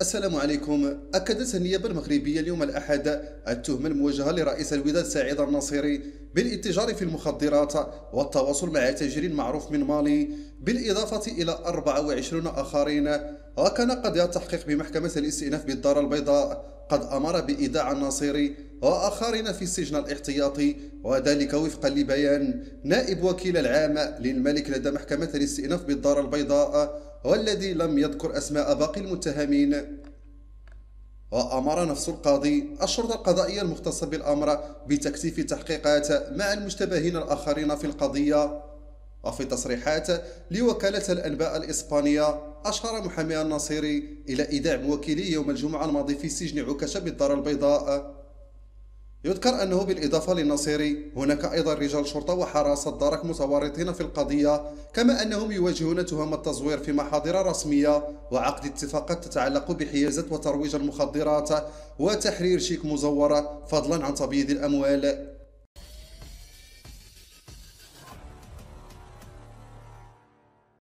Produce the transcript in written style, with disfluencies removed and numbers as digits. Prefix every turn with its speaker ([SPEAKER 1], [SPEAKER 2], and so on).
[SPEAKER 1] السلام عليكم. أكدت النيابة المغربية اليوم الأحد التهمة الموجهة لرئيس الوداد سعيد الناصري بالاتجار في المخدرات والتواصل مع تاجر معروف من مالي، بالإضافة إلى 24 آخرين. وكان قضاء التحقيق بمحكمة الاستئناف بالدار البيضاء قد أمر بإيداع الناصري وآخرين في السجن الاحتياطي، وذلك وفقا لبيان نائب وكيل العام للملك لدى محكمة الاستئناف بالدار البيضاء، والذي لم يذكر أسماء باقي المتهمين. وأمر نفس القاضي الشرطة القضائية المختصة بالأمر بتكثيف التحقيقات مع المشتبهين الآخرين في القضية. وفي تصريحات لوكالة الأنباء الإسبانية، أشار محامي الناصري إلى إيداع موكليه يوم الجمعة الماضي في سجن عكاشة بالدار البيضاء. يذكر أنه بالإضافة للناصري هناك أيضا رجال شرطة وحراسة درك متورطين في القضية، كما أنهم يواجهون تهم التزوير في محاضر رسمية وعقد اتفاقات تتعلق بحيازة وترويج المخدرات وتحرير شيك مزورة، فضلا عن تبييض الأموال.